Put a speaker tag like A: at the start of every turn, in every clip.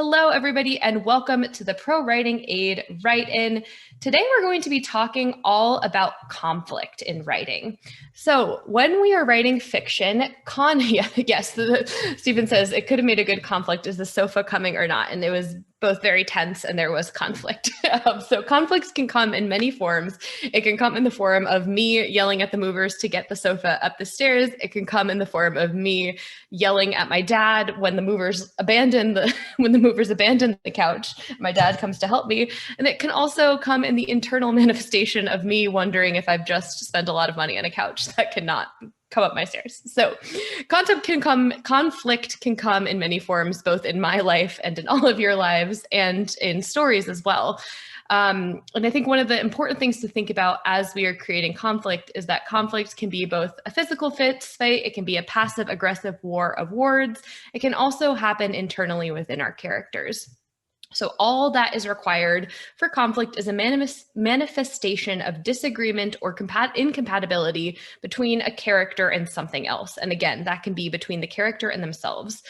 A: Hello, everybody, and welcome to the ProWritingAid Write-In. Today, we're going to be talking all about conflict in writing. So when we are writing fiction, Stephen says, it could have made a good conflict. Is the sofa coming or not? And it was both very tense and there was conflict. So conflicts can come in many forms. It can come in the form of me yelling at the movers to get the sofa up the stairs. It can come in the form of me yelling at my dad when the movers abandon the couch. My dad comes to help me. And it can also come in the internal manifestation of me wondering if I've just spent a lot of money on a couch that cannot come up my stairs. So conflict can come in many forms, both in my life and in all of your lives and in stories as well. And I think one of the important things to think about as we are creating conflict is that conflict can be both a physical fight, it can be a passive aggressive war of words. It can also happen internally within our characters. So all that is required for conflict is a manifestation of disagreement or incompatibility between a character and something else. And again, that can be between the character and themselves.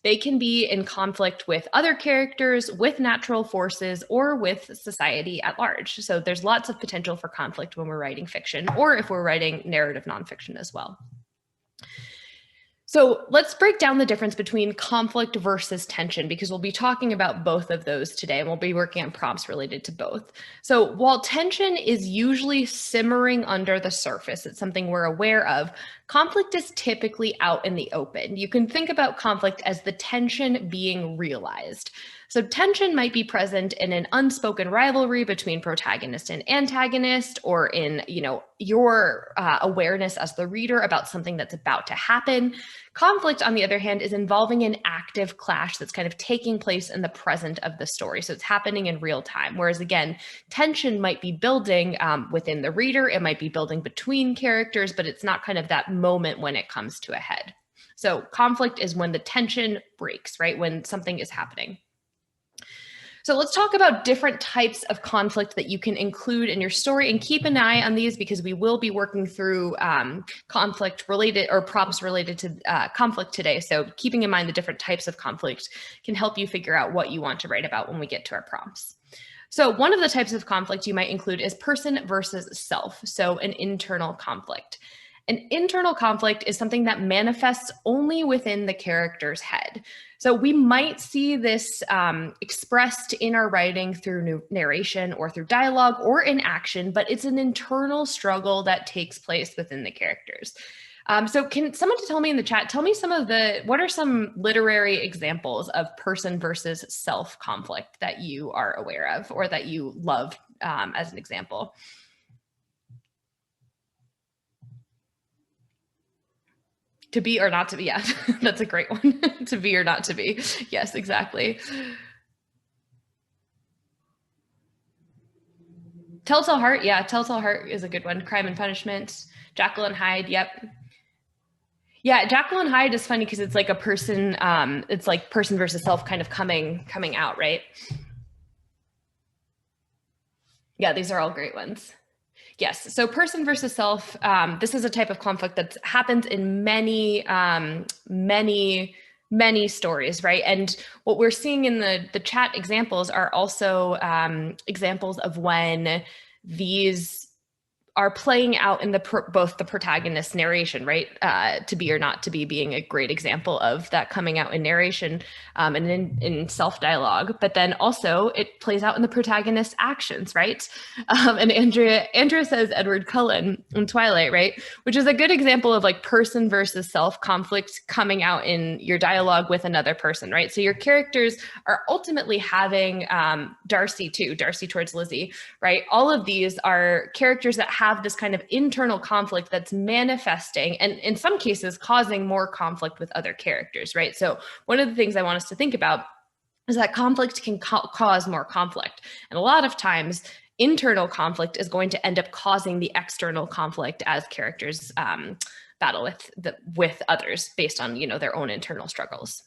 A: They can be in conflict with other characters, with natural forces, or with society at large. So there's lots of potential for conflict when we're writing fiction, or if we're writing narrative nonfiction as well. So let's break down the difference between conflict versus tension, because we'll be talking about both of those today, and we'll be working on prompts related to both. So while tension is usually simmering under the surface, it's something we're aware of, conflict is typically out in the open. You can think about conflict as the tension being realized. So tension might be present in an unspoken rivalry between protagonist and antagonist, or in, your awareness as the reader about something that's about to happen. Conflict, on the other hand, is involving an active clash that's kind of taking place in the present of the story. So it's happening in real time. Whereas again, tension might be building within the reader. It might be building between characters, but it's not kind of that moment when it comes to a head. So conflict is when the tension breaks, right? When something is happening. So let's talk about different types of conflict that you can include in your story, and keep an eye on these because we will be working through conflict related or prompts related to conflict today. So keeping in mind the different types of conflict can help you figure out what you want to write about when we get to our prompts. So one of the types of conflict you might include is person versus self. So an internal conflict. An internal conflict is something that manifests only within the character's head. So we might see this expressed in our writing through narration or through dialogue or in action, but it's an internal struggle that takes place within the characters. So can someone tell me in the chat, what are some literary examples of person versus self conflict that you are aware of or that you love as an example? To be or not to be, yeah, that's a great one. To be or not to be. Yes, exactly. Telltale Heart, yeah, Telltale Heart is a good one. Crime and Punishment. Jekyll and Hyde, yep. Yeah, Jekyll and Hyde is funny because it's like a person, it's like person versus self kind of coming out, right? Yeah, these are all great ones. Yes, so person versus self, this is a type of conflict that happens in many stories, right? And what we're seeing in the chat examples are also examples of when these are playing out in both the protagonist's narration, right? To be or not to be being a great example of that coming out in narration and in self-dialogue, but then also it plays out in the protagonist's actions, right? And Andrea says Edward Cullen in Twilight, right? Which is a good example of like person versus self conflict coming out in your dialogue with another person, right? So your characters are ultimately having Darcy towards Lizzie, right? All of these are characters that have this kind of internal conflict that's manifesting and in some cases causing more conflict with other characters, right? So one of the things I want us to think about is that conflict can cause more conflict. And a lot of times internal conflict is going to end up causing the external conflict as characters battle with others based on, their own internal struggles.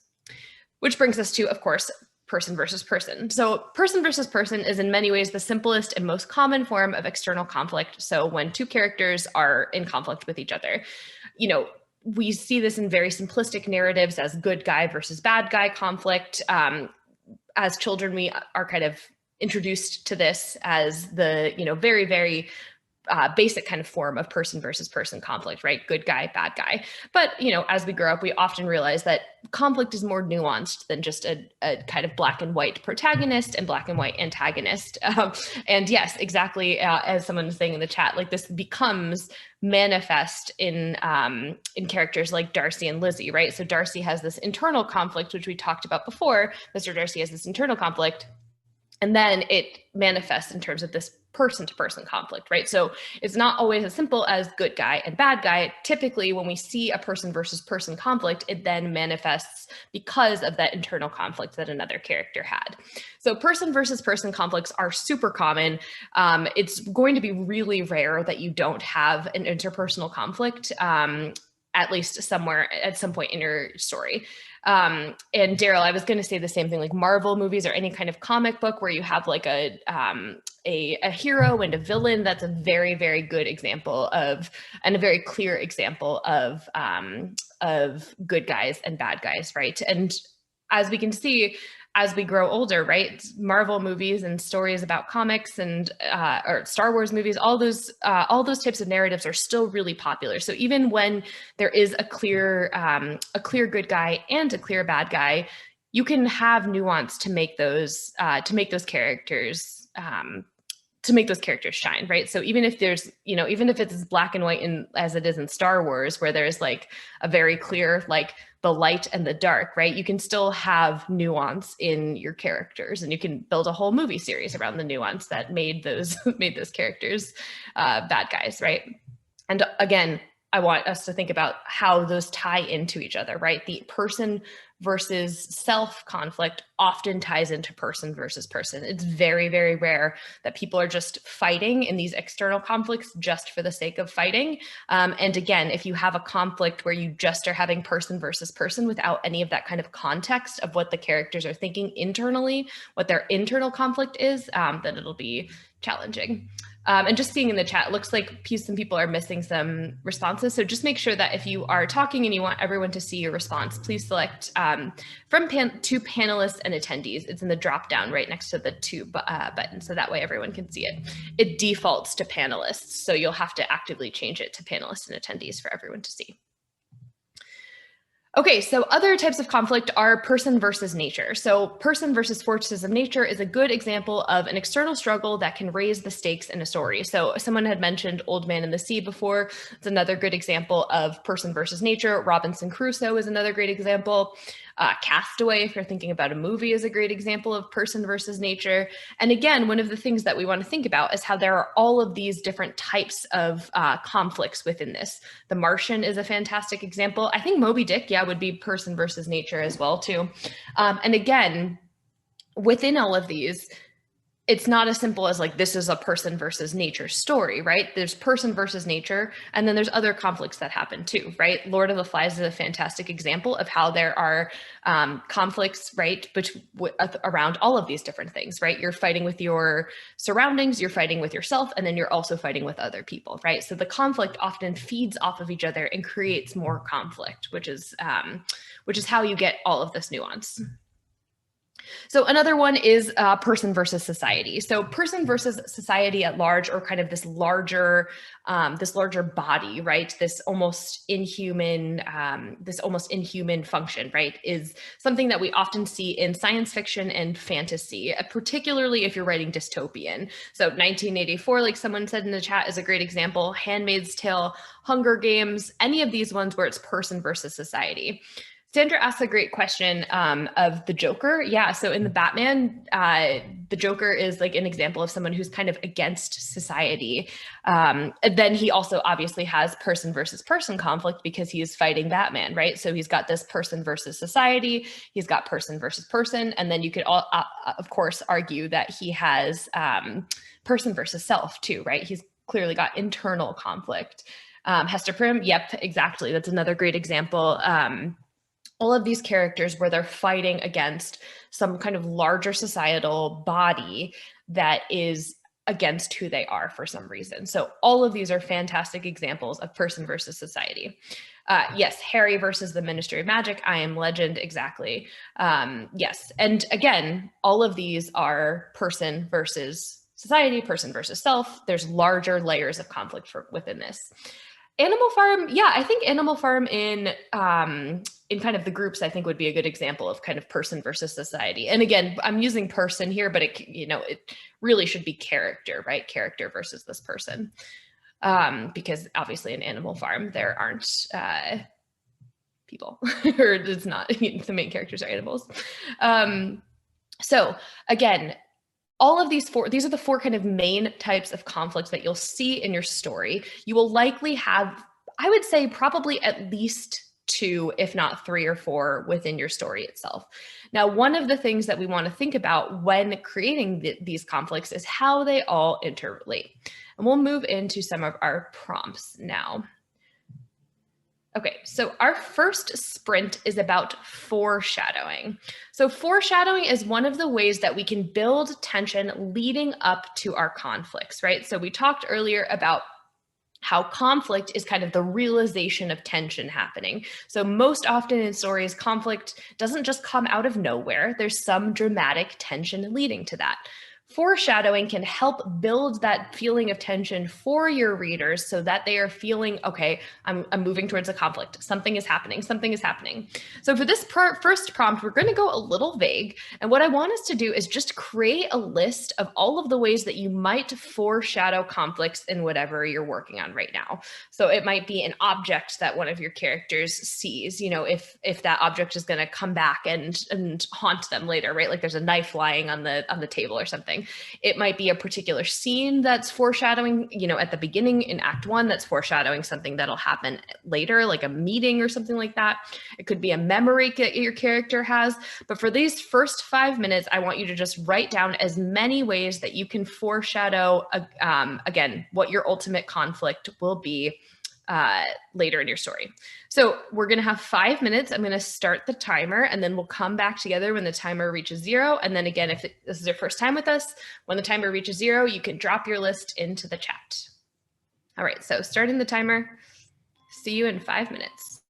A: Which brings us to, of course, person versus person. So person versus person is in many ways the simplest and most common form of external conflict. So when two characters are in conflict with each other, we see this in very simplistic narratives as good guy versus bad guy conflict. as children, we are kind of introduced to this as the, very, very basic kind of form of person versus person conflict, right? Good guy, bad guy. But, as we grow up, we often realize that conflict is more nuanced than just a kind of black and white protagonist and black and white antagonist. And yes, exactly, as someone was saying in the chat, like this becomes manifest in characters like Darcy and Lizzie, right? So Darcy has this internal conflict, which we talked about before. Mr. Darcy has this internal conflict, and then it manifests in terms of this person-to-person conflict, right? So it's not always as simple as good guy and bad guy. Typically, when we see a person versus person conflict, it then manifests because of that internal conflict that another character had. So person versus person conflicts are super common. It's going to be really rare that you don't have an interpersonal conflict, at least somewhere at some point in your story. And Daryl, I was going to say the same thing, like Marvel movies or any kind of comic book where you have like a hero and a villain. That's a very, very good example of, and a very clear example of good guys and bad guys, right? And as we can see, as we grow older, right, Marvel movies and stories about comics and or Star Wars movies, all those types of narratives are still really popular. So even when there is a clear good guy and a clear bad guy, you can have nuance to make those characters shine, right? So even if there's, even if it's black and white as it is in Star Wars, where there's like a very clear, like the light and the dark, right? You can still have nuance in your characters, and you can build a whole movie series around the nuance that made those characters bad guys, right? And again, I want us to think about how those tie into each other, right? The person versus self conflict often ties into person versus person. It's very, very rare that people are just fighting in these external conflicts just for the sake of fighting. And again, if you have a conflict where you just are having person versus person without any of that kind of context of what the characters are thinking internally, what their internal conflict is, then it'll be challenging. And just seeing in the chat, looks like some people are missing some responses. So just make sure that if you are talking and you want everyone to see your response, please select from to panelists and attendees. It's in the drop down right next to the to button. So that way everyone can see it. It defaults to panelists. So you'll have to actively change it to panelists and attendees for everyone to see. Okay, so other types of conflict are person versus nature. So person versus forces of nature is a good example of an external struggle that can raise the stakes in a story. So someone had mentioned Old Man in the Sea before. It's another good example of person versus nature. Robinson Crusoe is another great example. Castaway, if you're thinking about a movie, is a great example of person versus nature. And again, one of the things that we want to think about is how there are all of these different types of conflicts within this. The Martian is a fantastic example. I think Moby Dick, would be person versus nature as well too. And again, within all of these, it's not as simple as like, this is a person versus nature story, right? There's person versus nature, and then there's other conflicts that happen too, right? Lord of the Flies is a fantastic example of how there are conflicts, right, around all of these different things, right? You're fighting with your surroundings, you're fighting with yourself, and then you're also fighting with other people, right? So the conflict often feeds off of each other and creates more conflict, which is how you get all of this nuance. So another one is person versus society. So person versus society at large, or kind of this larger body, right? This almost inhuman function, right? Is something that we often see in science fiction and fantasy, particularly if you're writing dystopian. So 1984, like someone said in the chat, is a great example. Handmaid's Tale, Hunger Games, any of these ones where it's person versus society. Sandra asks a great question of the Joker. Yeah, so in the Batman, the Joker is like an example of someone who's kind of against society. And then he also obviously has person versus person conflict because he is fighting Batman, right? So he's got this person versus society, he's got person versus person, and then you could all, of course, argue that he has person versus self too, right? He's clearly got internal conflict. Hester Prynne, yep, exactly. That's another great example. All of these characters where they're fighting against some kind of larger societal body that is against who they are for some reason. So all of these are fantastic examples of person versus society. Yes, Harry versus the Ministry of Magic, I Am Legend, exactly. Yes, and again, all of these are person versus society, person versus self. There's larger layers of conflict within this. Animal Farm, yeah, I think Animal Farm in kind of the groups, I think would be a good example of kind of person versus society. And again, I'm using person here, but it really should be character, right? Character versus this person. Because obviously in Animal Farm, there aren't people, or it's not, the main characters are animals. So again, all of these are the four kind of main types of conflicts that you'll see in your story. You will likely have, I would say, probably at least two, if not three or four within your story itself. Now, one of the things that we want to think about when creating these conflicts is how they all interrelate. And we'll move into some of our prompts now. Okay, so our first sprint is about foreshadowing. So foreshadowing is one of the ways that we can build tension leading up to our conflicts, right? So we talked earlier about how conflict is kind of the realization of tension happening. So most often in stories, conflict doesn't just come out of nowhere. There's some dramatic tension leading to that. Foreshadowing can help build that feeling of tension for your readers so that they are feeling, okay, I'm moving towards a conflict. Something is happening. Something is happening. So for this first prompt, we're going to go a little vague. And what I want us to do is just create a list of all of the ways that you might foreshadow conflicts in whatever you're working on right now. So it might be an object that one of your characters sees, if that object is going to come back and haunt them later, right? Like there's a knife lying on the table or something. It might be a particular scene that's foreshadowing, at the beginning in Act 1, that's foreshadowing something that'll happen later, like a meeting or something like that. It could be a memory that your character has. But for these first 5 minutes, I want you to just write down as many ways that you can foreshadow, again, what your ultimate conflict will be later in your story. So we're going to have 5 minutes. I'm going to start the timer, and then we'll come back together when the timer reaches 0. And then again, if this is your first time with us, when the timer reaches 0, you can drop your list into the chat. All right, so starting the timer. See you in 5 minutes.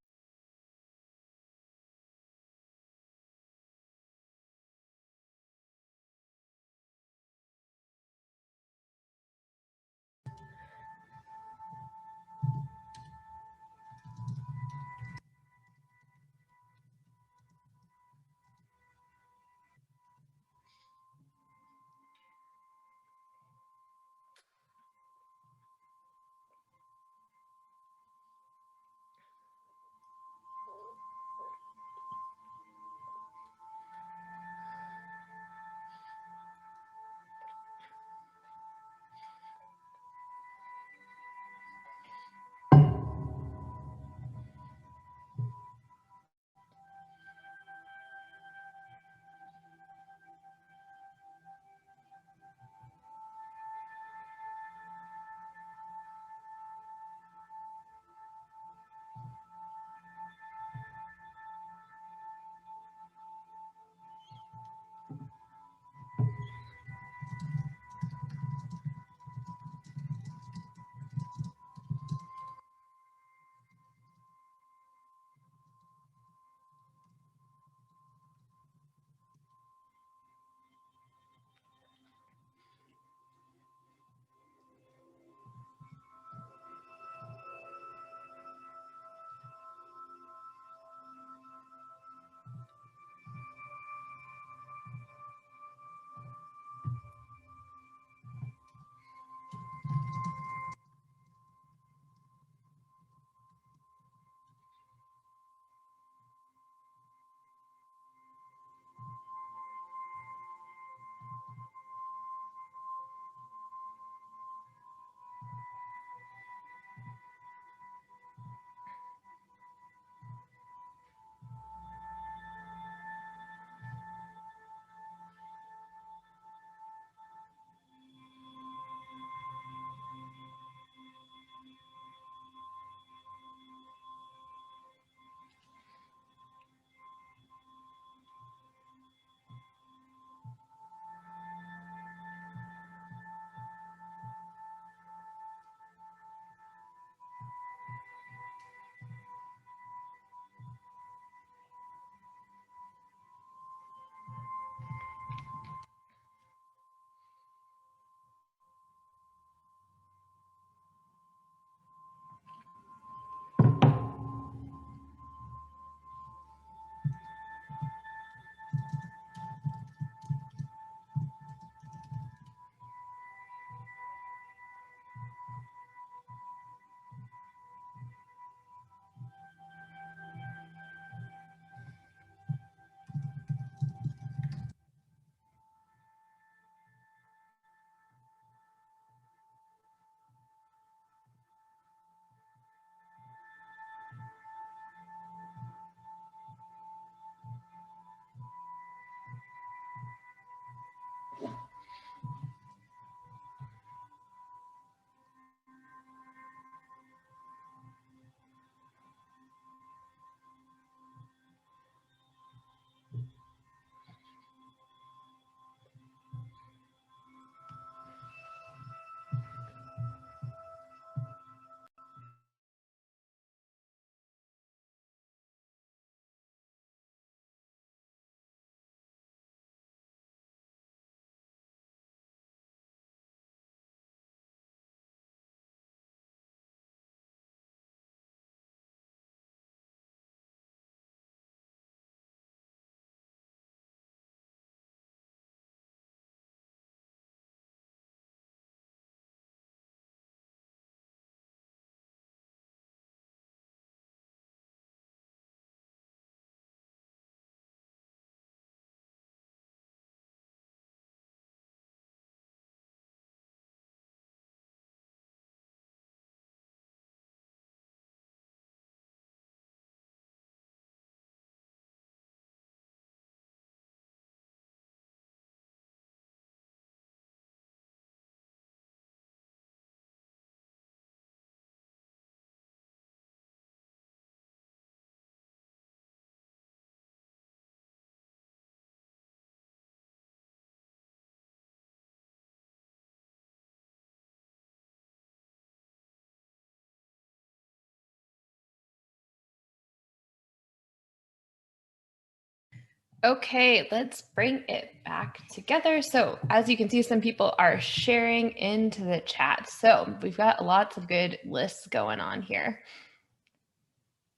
A: Okay, let's bring it back together. So as you can see, some people are sharing into the chat. So we've got lots of good lists going on here.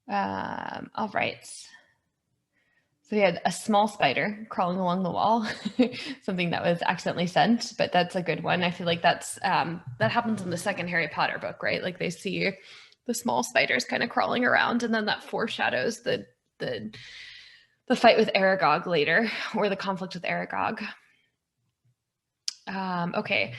A: All right. So we had a small spider crawling along the wall, something that was accidentally sent, but that's a good one. I feel like that's that happens in the second Harry Potter book, right? Like they see the small spiders kind of crawling around, and then that foreshadows the fight with Aragog later, or the conflict with Aragog. Okay.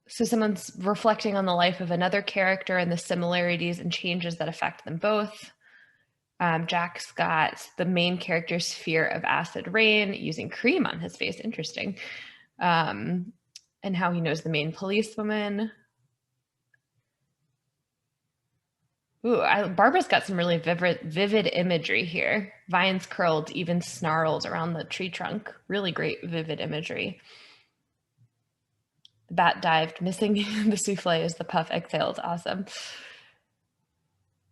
A: So someone's reflecting on the life of another character and the similarities and changes that affect them both. Jack's got the main character's fear of acid rain, using cream on his face. Interesting. And how he knows the main policewoman. Ooh, Barbara's got some really vivid imagery here. Vines curled, even snarled around the tree trunk. Really great vivid imagery. The bat dived, missing the souffle as the puff exhaled. Awesome.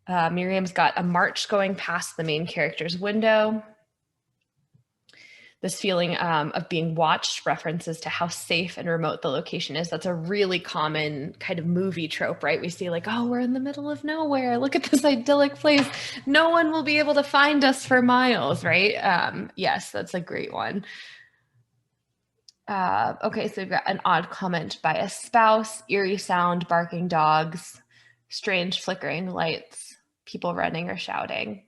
A: Miriam's got a march going past the main character's window. This feeling of being watched, references to how safe and remote the location is. That's a really common kind of movie trope, right? We see like, oh, we're in the middle of nowhere. Look at this idyllic place. No one will be able to find us for miles, right? Yes, that's a great one. Okay, so we've got an odd comment by a spouse, eerie sound, barking dogs, strange flickering lights, people running or shouting.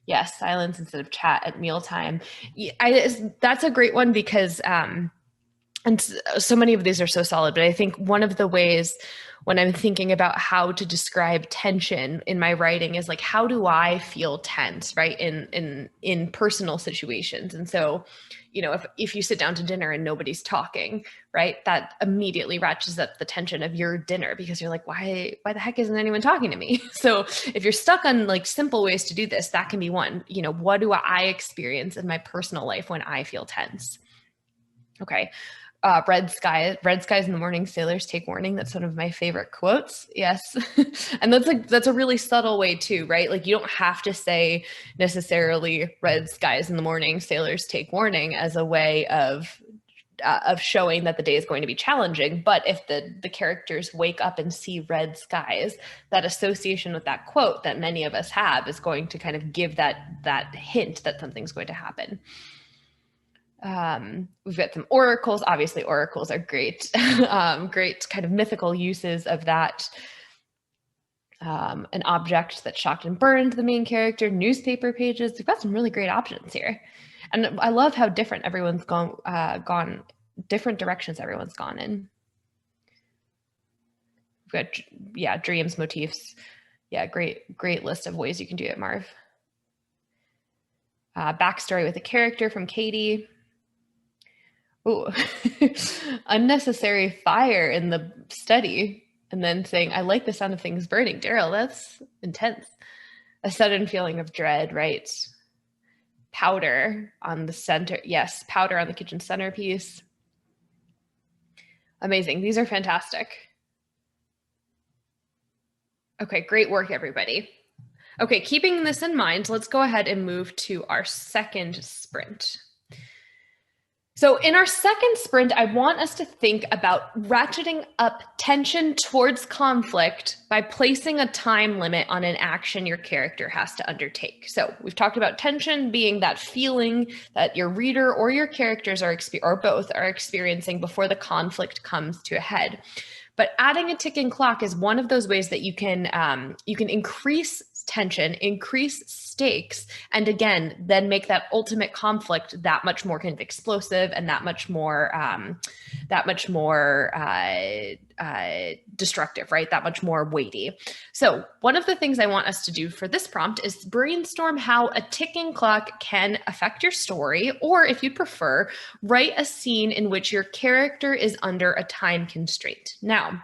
A: Yes, silence instead of chat at mealtime. That's a great one because, and so many of these are so solid, but I think one of the ways when I'm thinking about how to describe tension in my writing is like, how do I feel tense, right? In personal situations. And so, you know, if you sit down to dinner and nobody's talking, right, that immediately ratchets up the tension of your dinner because you're like, why the heck isn't anyone talking to me? So if you're stuck on like simple ways to do this, that can be one. You know, what do I experience in my personal life when I feel tense? Okay. Red skies in the morning, sailors take warning. That's one of my favorite quotes. Yes. And that's a really subtle way too, right? Like you don't have to say necessarily red skies in the morning, sailors take warning as a way of showing that the day is going to be challenging. But if the characters wake up and see red skies, that association with that quote that many of us have is going to kind of give that hint that something's going to happen. We've got some oracles. Obviously, oracles are great, great kind of mythical uses of that. An object that shocked and burned the main character, newspaper pages. We've got some really great options here. And I love how different everyone's gone, different directions everyone's gone in. We've got, yeah, dreams, motifs. Yeah, great list of ways you can do it, Marv. Backstory with a character from Katie. Ooh, unnecessary fire in the study. And then saying, I like the sound of things burning. Daryl, that's intense. A sudden feeling of dread, right? Powder on the center. Yes, powder on the kitchen centerpiece. Amazing. These are fantastic. Okay, great work, everybody. Okay, keeping this in mind, let's go ahead and move to our second sprint. So in our second sprint, I want us to think about ratcheting up tension towards conflict by placing a time limit on an action your character has to undertake. So we've talked about tension being that feeling that your reader or your characters or both are experiencing before the conflict comes to a head. But adding a ticking clock is one of those ways that you can increase tension, increase stakes, and again, then make that ultimate conflict that much more kind of explosive and that much more destructive, right? That much more weighty. So one of the things I want us to do for this prompt is brainstorm how a ticking clock can affect your story, or if you prefer, write a scene in which your character is under a time constraint. Now,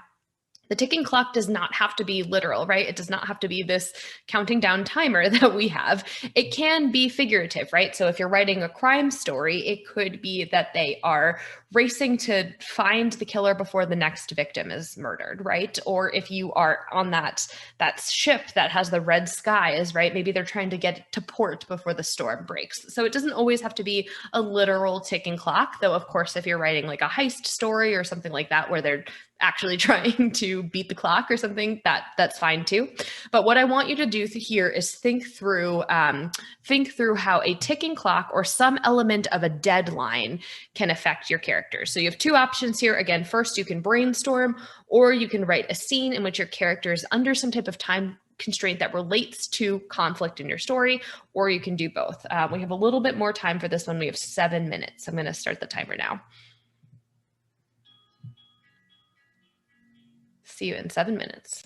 A: The ticking clock does not have to be literal, right? It does not have to be this counting down timer that we have. It can be figurative, right? So if you're writing a crime story, it could be that they are racing to find the killer before the next victim is murdered, right? Or if you are on that ship that has the red skies, right? Maybe they're trying to get to port before the storm breaks. So it doesn't always have to be a literal ticking clock, though of course if you're writing like a heist story or something like that where they're actually trying to beat the clock or something, that's fine too. But what I want you to do here is think through how a ticking clock or some element of a deadline can affect your characters. So you have two options here. Again, first you can brainstorm, or you can write a scene in which your character is under some type of time constraint that relates to conflict in your story, or you can do both. We have a little bit more time for this one. We have 7 minutes. I'm going to start the timer now. See you in 7 minutes.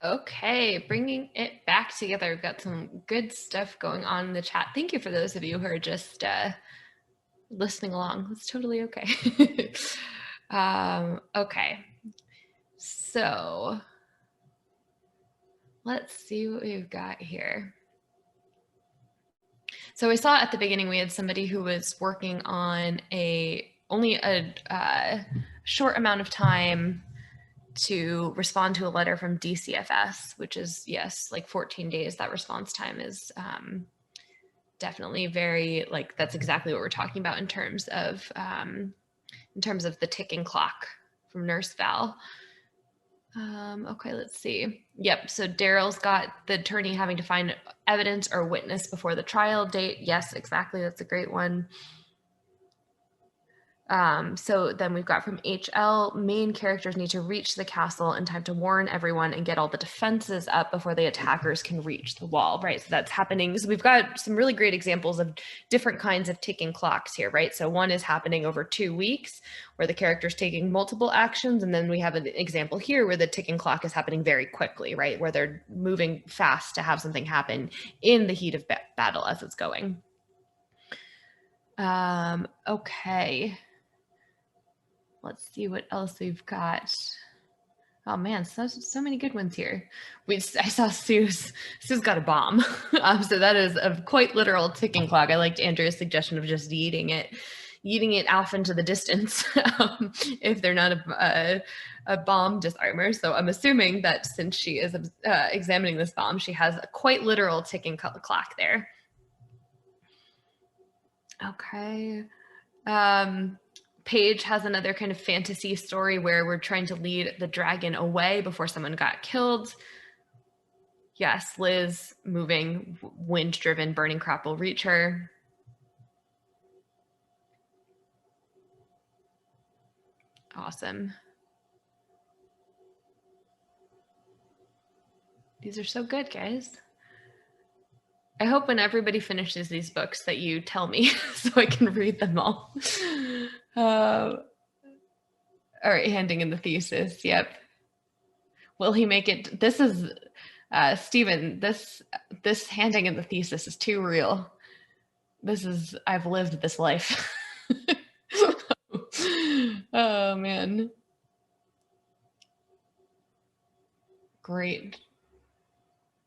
A: Okay, bringing it back together. We've got some good stuff going on in the chat. Thank you for those of you who are just listening along. It's totally okay. Okay, so let's see what we've got here. So I saw at the beginning we had somebody who was working on only a short amount of time to respond to a letter from DCFS, which is, yes, like 14 days. That response time is definitely very, like, that's exactly what we're talking about in terms of the ticking clock from Nurse Val. Okay, let's see. Yep, so Daryl's got the attorney having to find evidence or witness before the trial date. Yes, exactly. That's a great one. So then we've got from HL, main characters need to reach the castle in time to warn everyone and get all the defenses up before the attackers can reach the wall, right? So that's happening. So we've got some really great examples of different kinds of ticking clocks here, right? So one is happening over 2 weeks where the character's taking multiple actions. And then we have an example here where the ticking clock is happening very quickly, right? Where they're moving fast to have something happen in the heat of battle as it's going. Okay. Let's see what else we've got. Oh man, so many good ones here. I saw Sue's got a bomb. So that is a quite literal ticking clock. I liked Andrea's suggestion of just yeeting it off into the distance if they're not a bomb disarmer. So I'm assuming that since she is examining this bomb, she has a quite literal ticking clock there. Okay. Paige has another kind of fantasy story where we're trying to lead the dragon away before someone got killed. Yes, Liz, moving, wind-driven, burning crop will reach her. Awesome. These are so good, guys. I hope when everybody finishes these books that you tell me so I can read them all. All right, handing in the thesis. Yep. Will he make it? This is Stephen. This handing in the thesis is too real. I've lived this life. Oh man. Great.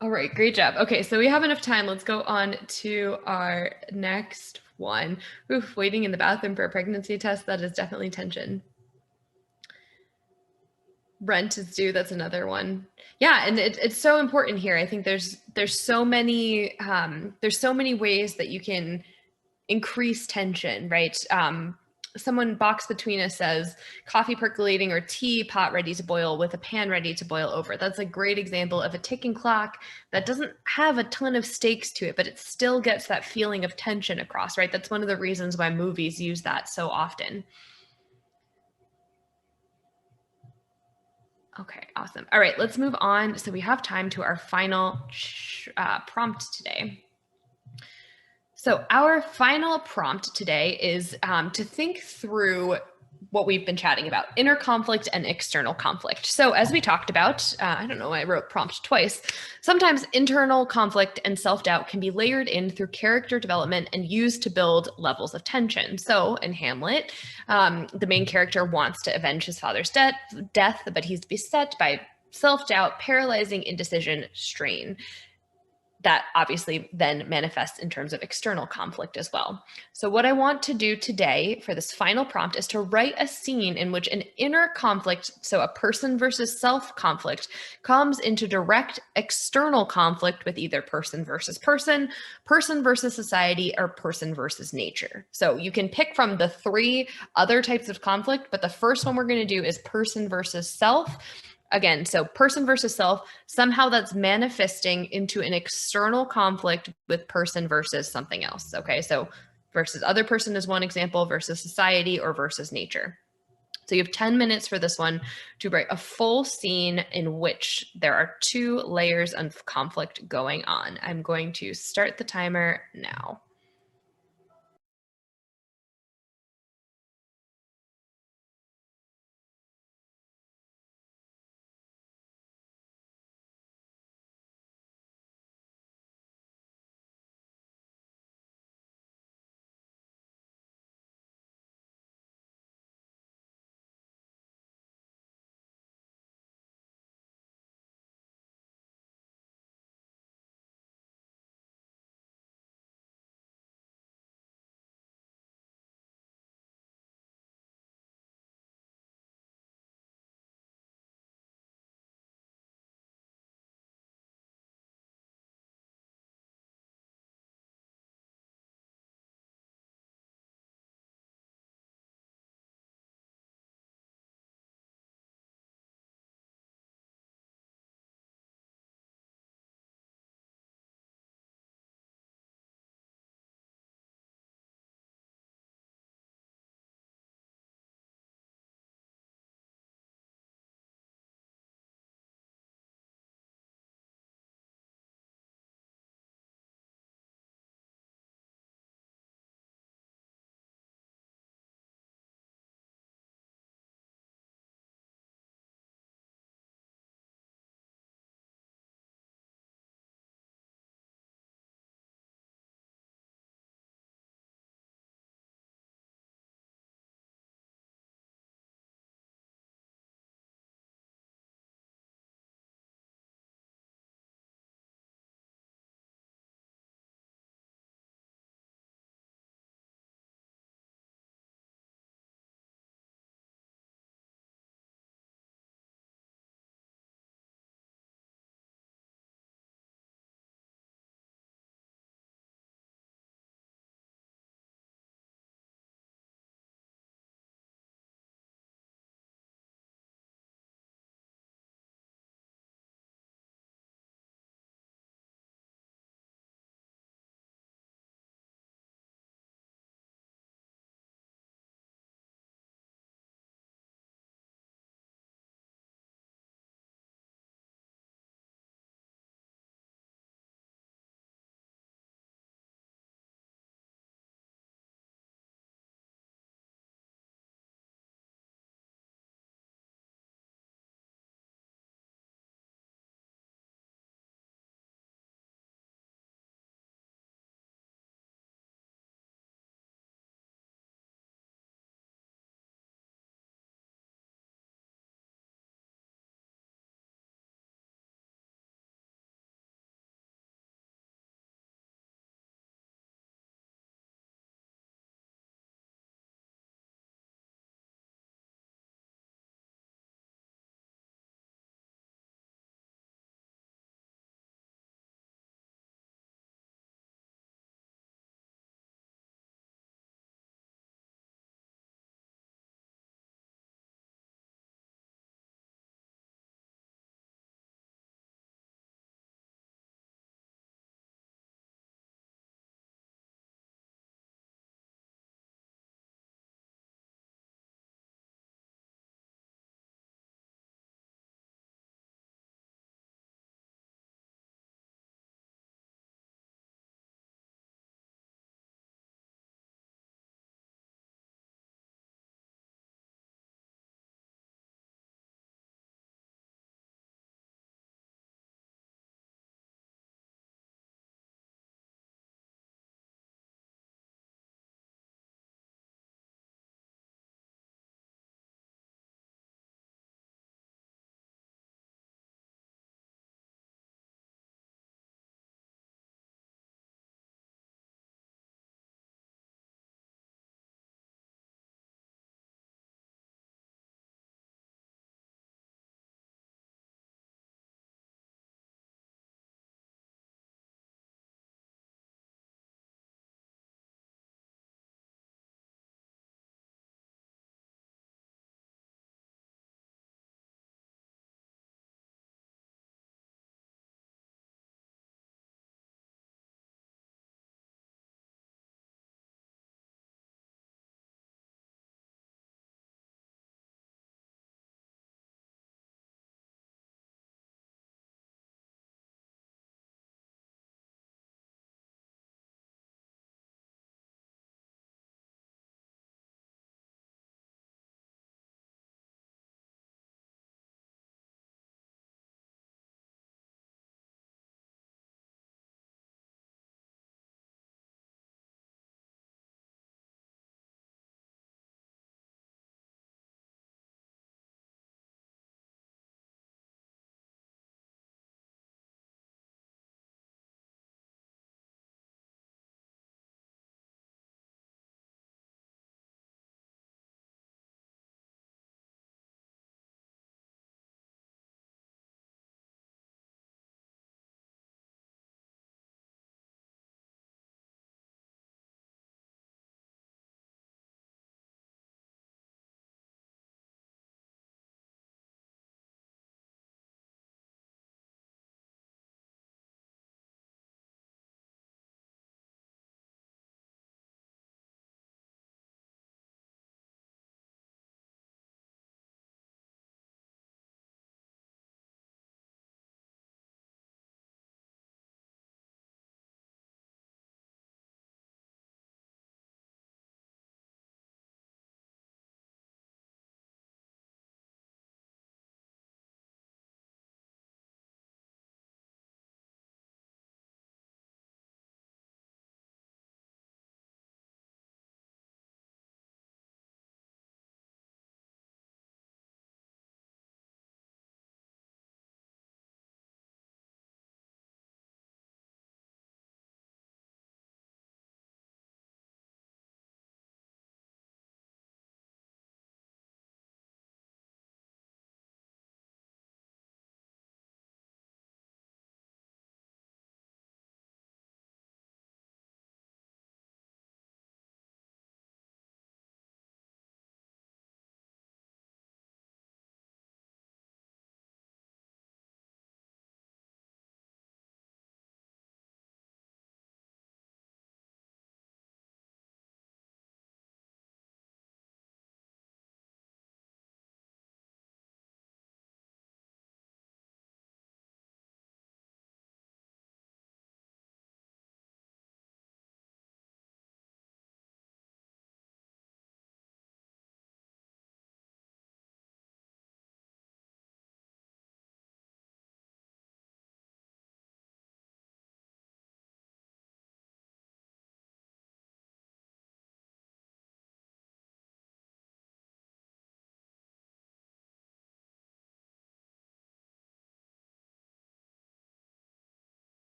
A: All right, great job. Okay, so we have enough time. Let's go on to our next one. Oof, waiting in the bathroom for a pregnancy test. That is definitely tension. Rent is due. That's another one. Yeah, and it's so important here. I think there's so many ways that you can increase tension, right? Someone box between us says coffee percolating or tea pot ready to boil with a pan ready to boil over. That's a great example of a ticking clock that doesn't have a ton of stakes to it, but it still gets that feeling of tension across, right? That's one of the reasons why movies use that so often. Okay, awesome. All right, let's move on. So we have time to our final prompt today. So our final prompt today is to think through what we've been chatting about, inner conflict and external conflict. So as we talked about, I don't know, I wrote prompt twice. Sometimes internal conflict and self-doubt can be layered in through character development and used to build levels of tension. So in Hamlet, the main character wants to avenge his father's death, but he's beset by self-doubt, paralyzing indecision, strain. That obviously then manifests in terms of external conflict as well. So what I want to do today for this final prompt is to write a scene in which an inner conflict, so a person versus self conflict, comes into direct external conflict with either person versus person, person versus society, or person versus nature. So you can pick from the 3 other types of conflict, but the first one we're going to do is person versus self. Again, so person versus self, somehow that's manifesting into an external conflict with person versus something else. Okay, so versus other person is one example, versus society, or versus nature. So you have 10 minutes for this one to write a full scene in which there are 2 layers of conflict going on. I'm going to start the timer now.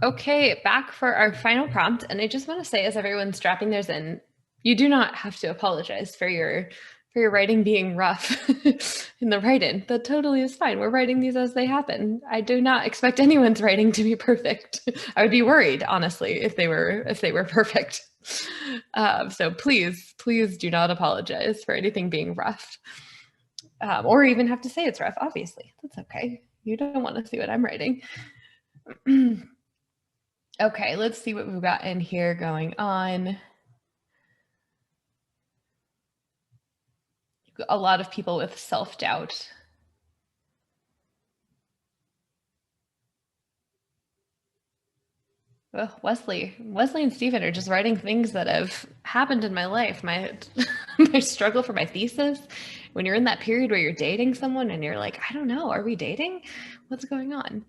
A: Okay, back for our final prompt. And I just want to say, as everyone's strapping theirs in, you do not have to apologize for your writing being rough in the write-in. That totally is fine. We're writing these as they happen. I do not expect anyone's writing to be perfect. I would be worried, honestly, if they were perfect. So please do not apologize for anything being rough, or even have to say it's rough. Obviously, that's okay. You don't want to see what I'm writing. Okay, let's see what we've got in here going on. A lot of people with self-doubt. Wesley and Stephen are just writing things that have happened in my life. My my struggle for my thesis. When you're in that period where you're dating someone and you're like, I don't know, are we dating? What's going on?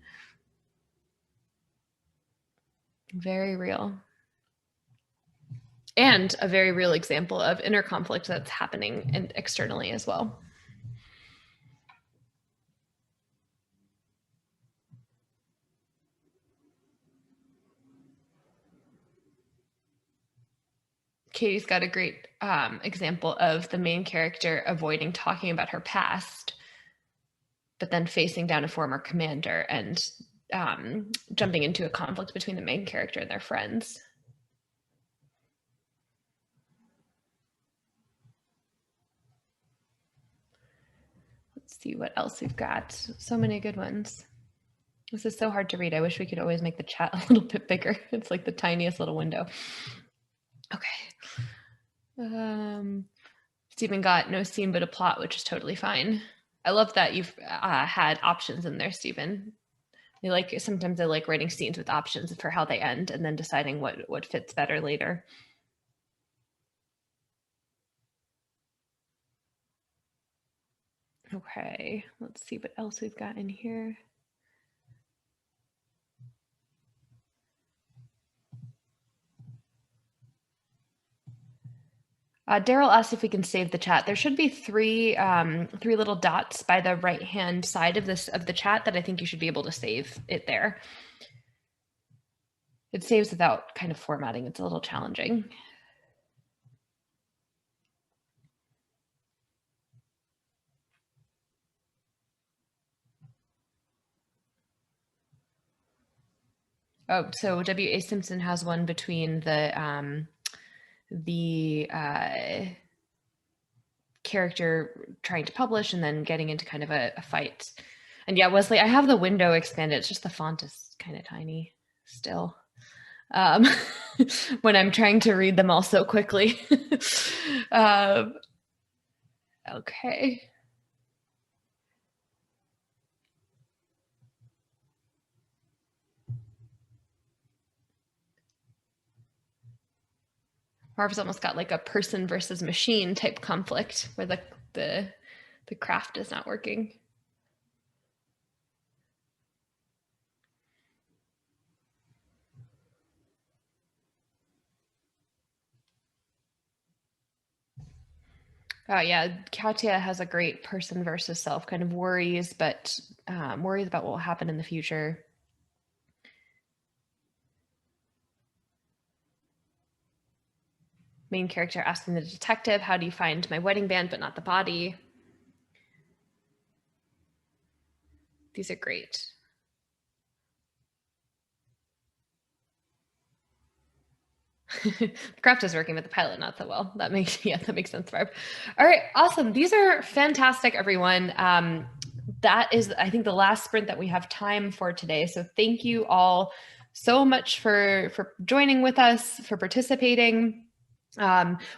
A: Very real. And a very real example of inner conflict that's happening and externally as well. Katie's got a great example of the main character avoiding talking about her past, but then facing down a former commander and jumping into a conflict between the main character and their friends. Let's see what else we've got. So many good ones. This is so hard to read. I wish we could always make the chat a little bit bigger. It's like the tiniest little window. Okay. Stephen got no scene but a plot, which is totally fine. I love that you've had options in there, Stephen. Sometimes I like writing scenes with options for how they end and then deciding what fits better later. Okay, let's see what else we've got in here. Daryl asked if we can save the chat. There should be three little dots by the right-hand side of the chat that I think you should be able to save it there. It saves without kind of formatting. It's a little challenging. Oh, so W.A. Simpson has one between the character trying to publish and then getting into kind of a fight. And yeah, Wesley, I have the window expanded. It's just the font is kind of tiny still. When I'm trying to read them all so quickly. Okay. Marv's almost got like a person versus machine type conflict where the craft is not working. Oh yeah, Katya has a great person versus self kind of worries, but worries about what will happen in the future. Main character asking the detective, how do you find my wedding band but not the body? These are great. The craft is working with the pilot not so well. That makes sense, Barb. All right, awesome. These are fantastic, everyone. That is, I think, the last sprint that we have time for today. So thank you all so much for joining with us, for participating.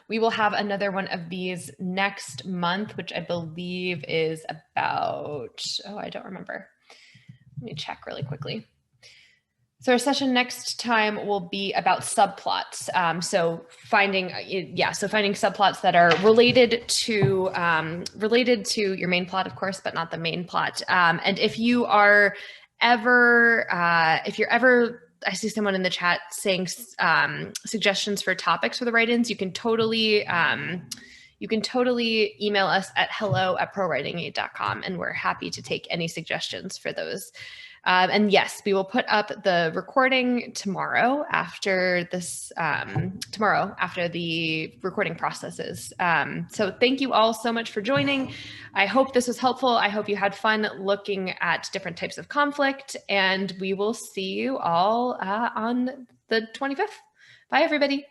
A: We will have another one of these next month, which I believe is about, I don't remember. Let me check really quickly. So our session next time will be about subplots. So finding subplots that are related to your main plot, of course, but not the main plot. And if you are ever, I see someone in the chat saying suggestions for topics for the write-ins, you can totally you can totally email us at hello@prowritingaid.com, and we're happy to take any suggestions for those. And yes, we will put up the recording tomorrow after this, after the recording processes. So thank you all so much for joining. I hope this was helpful. I hope you had fun looking at different types of conflict, and we will see you all on the 25th. Bye, everybody.